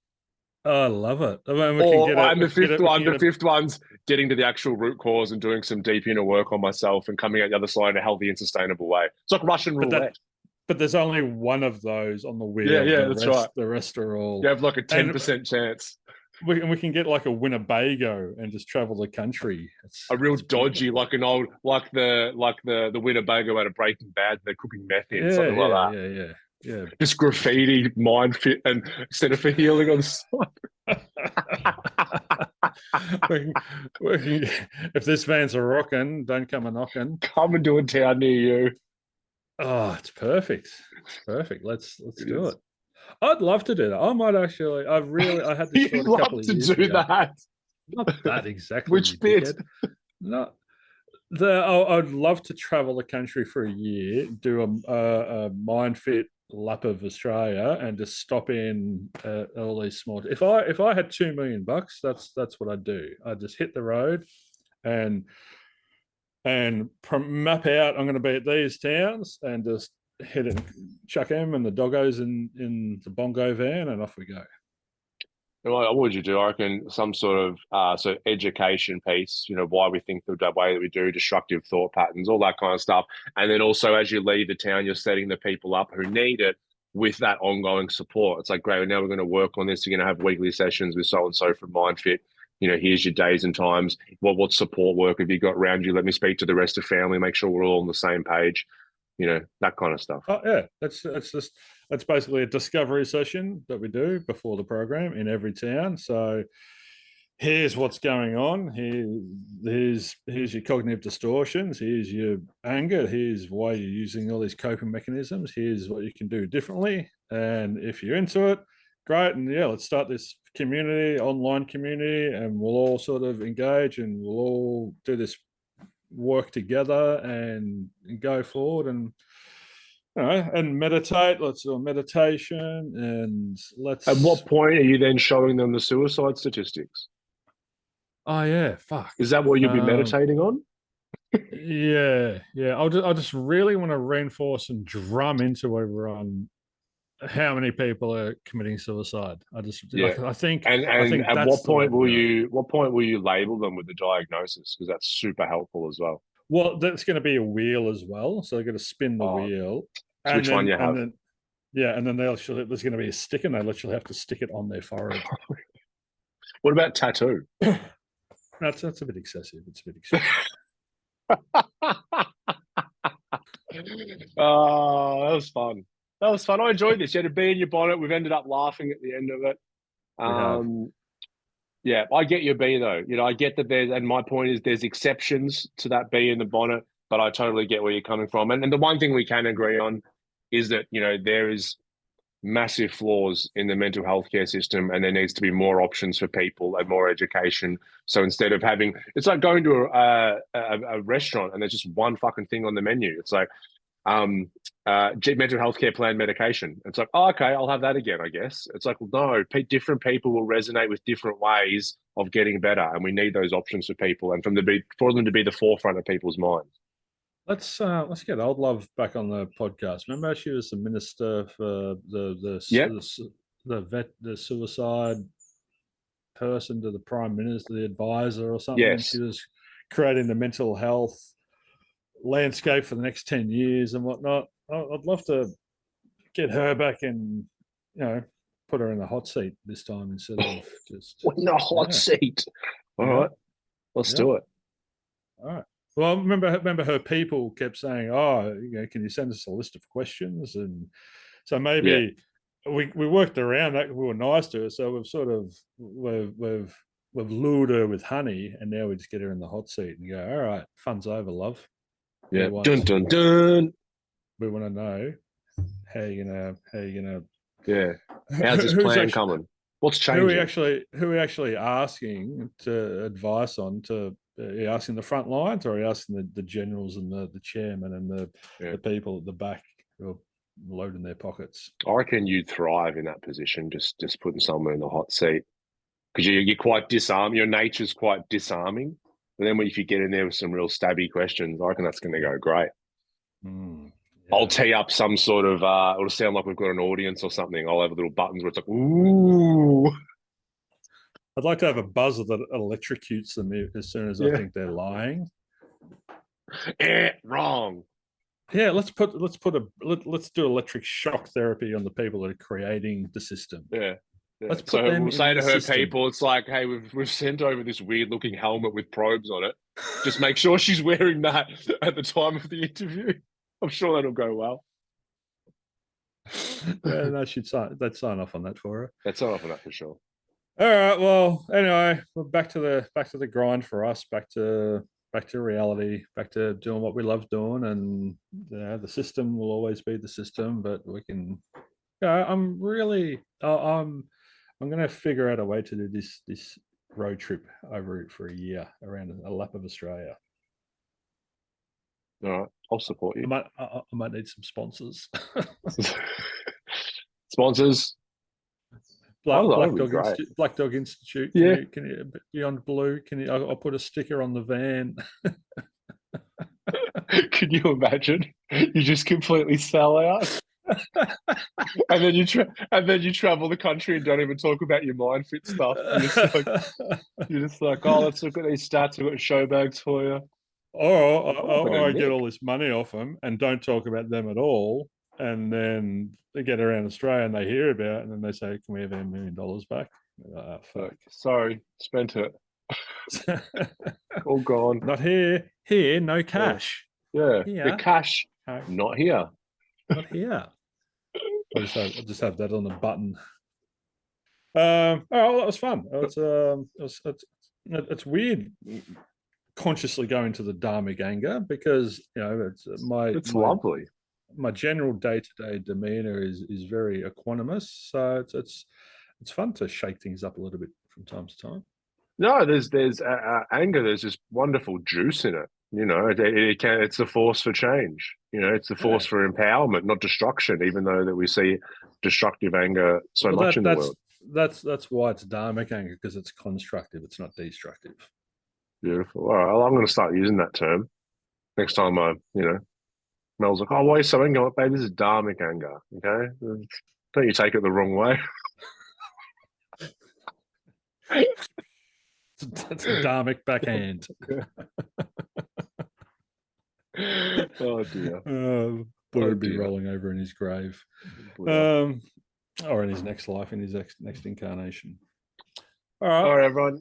Oh, I love it. The fifth one's getting to the actual root cause and doing some deep inner work on myself and coming out the other side in a healthy and sustainable way. It's like Russian roulette. But there's only one of those on the wheel. Yeah, that's right. The rest are all... You have like a 10% chance. We can get like a Winnebago and just travel the country. A real dodgy, like an old, like the Winnebago out of Breaking Bad. They're cooking meth in, something like that. Yeah. Just graffiti, Myndfit, and Center for Healing on the side. If this van's a rocking, don't come a knocking. Come and do a town near you. Oh, it's perfect. Let's do it. I'd love to do that. I might actually. I had this thought a couple of years ago. That. Not that exactly. Which bit? Not I'd love to travel the country for a year, do a Myndfit lap of Australia and just stop in all these small. If I had $2 million, that's what I'd do. I'd just hit the road and map out. I'm going to be at these towns and just hit it, chuck them and the doggos in the bongo van, and off we go. What would you do? I reckon some sort of education piece, why we think the way that we do, destructive thought patterns, all that kind of stuff. And then also as you leave the town, you're setting the people up who need it with that ongoing support. It's like, great, now we're going to work on this. You're going to have weekly sessions with so-and-so from Myndfit. Here's your days and times. What support work have you got around you? Let me speak to the rest of family, make sure we're all on the same page. That kind of stuff. Oh yeah, that's basically a discovery session that we do before the program in every town. So here's what's going on. Here's your cognitive distortions. Here's your anger. Here's why you're using all these coping mechanisms. Here's what you can do differently. And if you're into it, great. And yeah, let's start this community, online community, and we'll all sort of engage and we'll all do this work together and go forward and and meditate. Let's do a meditation and let's. At what point are you then showing them the suicide statistics? Oh yeah, fuck. Is that what you'll be meditating on? Yeah. I just really want to reinforce and drum into everyone how many people are committing suicide. I think. And I think at what point will you label them with the diagnosis? Because that's super helpful as well. Well, that's going to be a wheel as well, so they're going to spin the wheel. So which one you have? And then there's going to be a stick, and they literally have to stick it on their forehead. What about tattoo? That's a bit excessive. It's a bit excessive. Oh, that was fun. That was fun. I enjoyed this. You had a bee in your bonnet. We've ended up laughing at the end of it. Yeah, I get your bee though. I get that and my point is there's exceptions to that bee in the bonnet, but I totally get where you're coming from. And the one thing we can agree on is that, there is massive flaws in the mental health care system, and there needs to be more options for people and more education. So instead of it's like going to a restaurant and there's just one fucking thing on the menu. It's like, mental health care plan medication. It's like, okay, I'll have that again, I guess. It's like, well, no, different people will resonate with different ways of getting better, and we need those options for people and for them to be the forefront of people's minds. Let's get Old Love back on the podcast. Remember, she was the minister for the suicide person to the prime minister, the advisor or something. Yes. She was creating the mental health landscape for the next 10 years and whatnot. I'd love to get her back and put her in the hot seat this time instead of just in the hot seat. All right, let's do it. All right. Well, remember her people kept saying, "Oh, can you send us a list of questions?" And so maybe we worked around that. We were nice to her, so we've sort of we've lured her with honey, and now we just get her in the hot seat and go, "All right, fun's over, love." Yeah. Dun dun dun. We want to know how you gonna. Yeah. How's this plan coming? What's changing? Who are we actually asking to advice on? Are you asking the front lines, or are you asking the generals and the chairman and the people at the back who are loading their pockets? I reckon you'd thrive in that position, just putting someone in the hot seat, because you're quite disarming. Your nature's quite disarming. But then if you get in there with some real stabby questions, I reckon that's going to go great. I'll tee up some sort of, it'll sound like we've got an audience or something. I'll have little buttons where it's like, ooh. I'd like to have a buzzer that electrocutes them as soon as I think they're lying. Wrong. Yeah, let's do electric shock therapy on the people that are creating the system. Yeah. Let's put them we'll say to her system. people, it's like, hey, we've sent over this weird looking helmet with probes on it. Just make sure she's wearing that at the time of the interview. I'm sure that'll go well. Yeah, no, they'd sign off on that for her. They'd sign off on that for sure. All right. Well, anyway, we're back to the grind for us. Back to reality. Back to doing what we love doing, and the system will always be the system. But we can. I'm going to figure out a way to do this road trip over for a year around a lap of Australia. All right, I'll support you. I might need some sponsors. Sponsors. Oh, that would be great. Black Dog Institute. Yeah. Can you Beyond Blue? Can you? I'll put a sticker on the van. Can you imagine? You just completely sell out, and then you travel the country and don't even talk about your Myndfit stuff. You're just like, oh, let's look at these stats. We've got show bags for you. Or I get all this money off them and don't talk about them at all, and then they get around Australia and they hear about it, and then they say, "Can we have $1 million back?" Oh, fuck. Sorry, spent it. All gone. Not here. Here, no cash. Yeah, Here, the cash, not here. Not here. I just have that on the button. Oh, well, that was fun. It's weird consciously going to the dharmic anger because It's lovely. My general day-to-day demeanor is very equanimous, so it's fun to shake things up a little bit from time to time. No, there's anger. There's this wonderful juice in it. It's the force for change. It's the force for empowerment, not destruction. Even though that we see destructive anger so much in the world. That's why it's dharmic anger, because it's constructive. It's not destructive. Beautiful. All right, well, I'm going to start using that term next time. Mel's like, "Oh, why are you so angry?" I'm like, "Babe, this is dharmic anger. Okay, don't you take it the wrong way." That's a dharmic backhand. Oh dear. Buddha would be rolling over in his grave, or in his next life, in his next incarnation. All right, everyone.